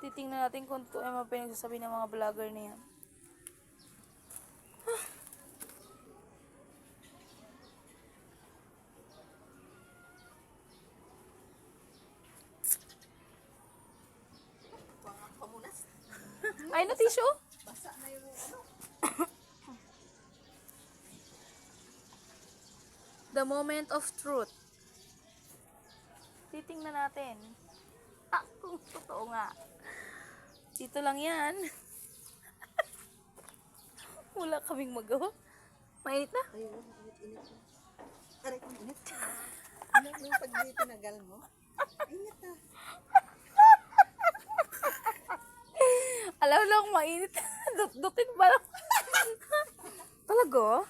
Titingnan natin kung ito ay mga pinagsasabi ng mga vlogger na yan. Ay, na tissue? Basa na yung ano. The moment of truth. Titingnan natin. Kung totoo nga. Dito lang yan. Wala kaming magawa. Mainit na. Ayun, init. Aray kong init. Init mo yung pag-tinagal mo. Init na. Alam lang, mainit. Dut-dutin ba lang? Talaga?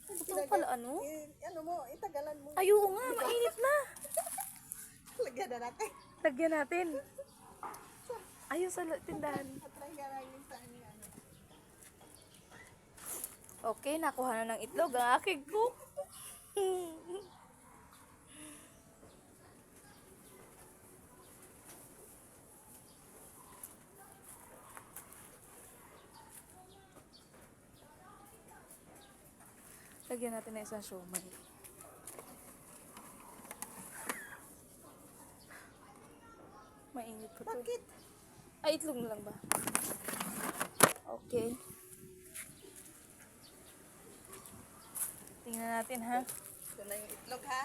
Totoo pala, ano? Ano mo, itagalan mo. Ay, oo nga, mainit na. Lagyan na natin. Lagyan natin. Ayun sa tindahan. Atry ka lang yung saan yung ano. Okay, nakuha na ng itlog ang aking cook. Lagyan natin na isang siomay. Mainit po to. Bakit? Ay, itlog na lang ba? Okay. Tingnan natin, ha? Ito na yung itlog, ha?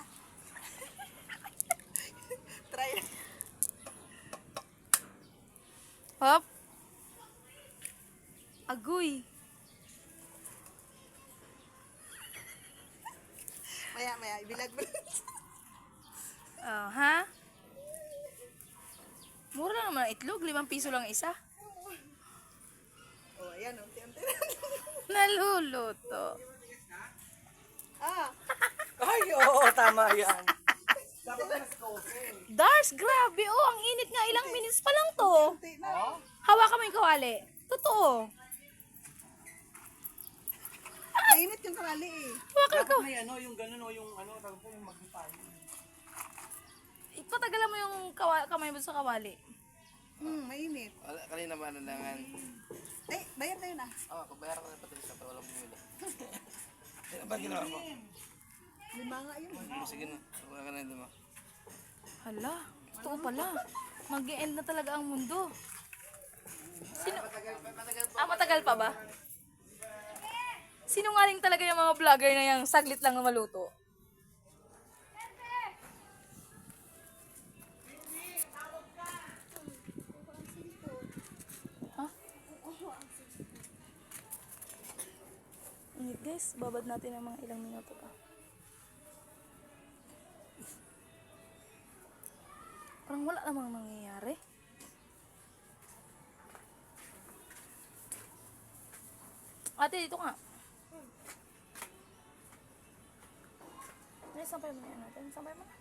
Try. Hop! Agoy! Maya, ibilag mo. Oh, ha? Mura lang naman ang itlog. 5 piso lang isa. Oh, ayan, unti-unti. Naluluto. Ah, Ay, oo, tama yan. Dars, grabe. Oh, ang init nga. Ilang minutes pa lang to. unti na. Hawakan mo yung kawali. Totoo. Mainit yung kawali eh. Hawakan ko. May ano, yung gano'n o yung ano, tawag po yung magnify. Ipatagalan mo yung kamay mo sa kawali. Mainit. Wala, kanina ba nalangan? Ay, bayad na yun ah. Pabayaran ko na pati sa walang bumili. Ano ba ginawa mo? 5 nga yun. Sige na, wala ka na yun mo. Hala, totoo pala. Mag-e-end na talaga ang mundo. Sino? Matagal pa ba? Sinungaling talaga yung mga vlogger na yung saglit lang na maluto. Ha? Init guys, babad natin ng mga ilang minuto pa. Parang wala namang nangyayari. Ate, dito ka. Sampay mo na yan natin. Sampay mo na.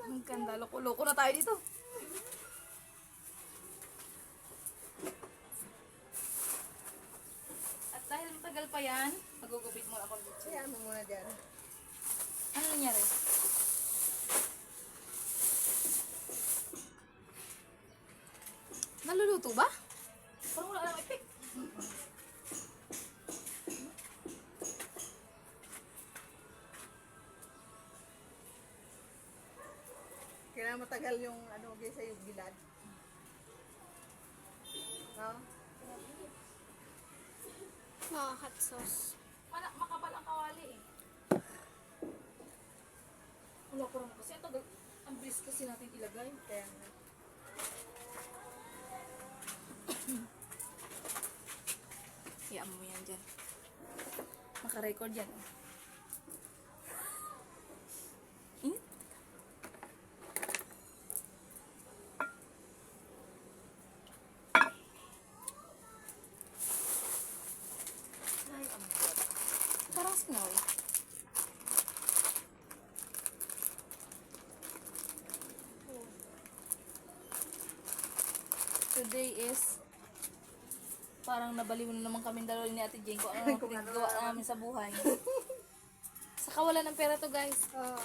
Ang ganda, loko-loko na tayo dito. At dahil matagal pa yan, magugupit muna ako dito. Kaya mo muna dyan. Ano nangyari? Naluluto ba? Parang wala lang ipik. Kailangan matagal yung ano, sa yung gilad. No? hot sauce. Makapal ang kawali eh. Wala ko rin kasi. Ito, ang bilis kasi natin ilagay. Kaya nga. Iyaan mo yan dyan. Naka-record yan. Oh. Init. Ay, ang buwan. Parang snow. Today is parang nabaliw na naman kami dalawa ni Ate Jane kung ano ang pinagawa namin sa buhay. Sa kawalan ng pera to, guys. Oo.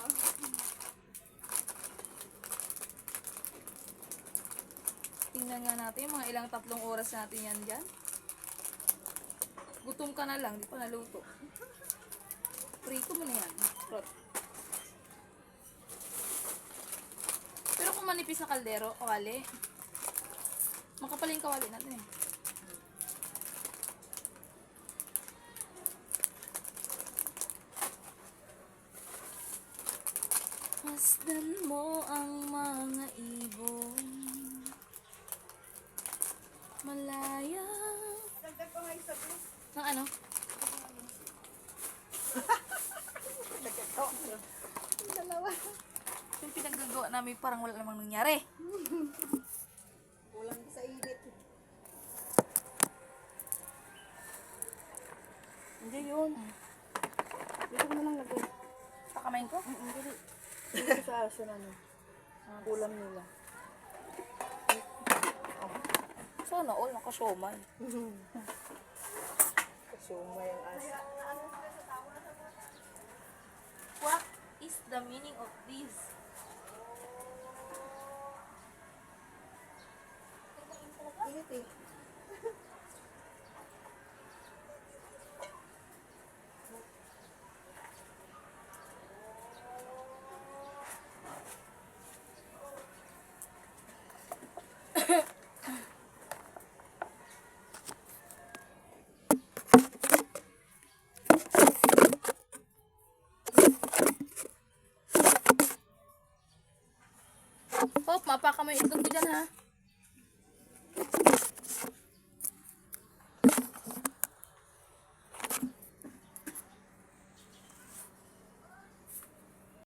Tingnan nga natin mga ilang 3 oras natin yan dyan. Gutom ka na lang, di pa naluto. Prito mo na yan. Trot. Pero kung manipis na kaldero, kawali. Makapal yung kawali natin eh. Masdan mo ang mga ibon. Malaya. Dagdag ko nga isa po. Ng ano? Dagdag ko. Yung dalawa. Yung pinaggagawa namin parang wala namang nangyari. Ulang sa init. Hindi yun. Dito ko na lang lagay. Pakamain ko? Hindi. Dito sa aso na ano. Ulam nila. Sana all nakasomay. Kasumay ang asa. What is the meaning of this? Init eh. Pop, mapaka mo yung itlog ko dyan ha.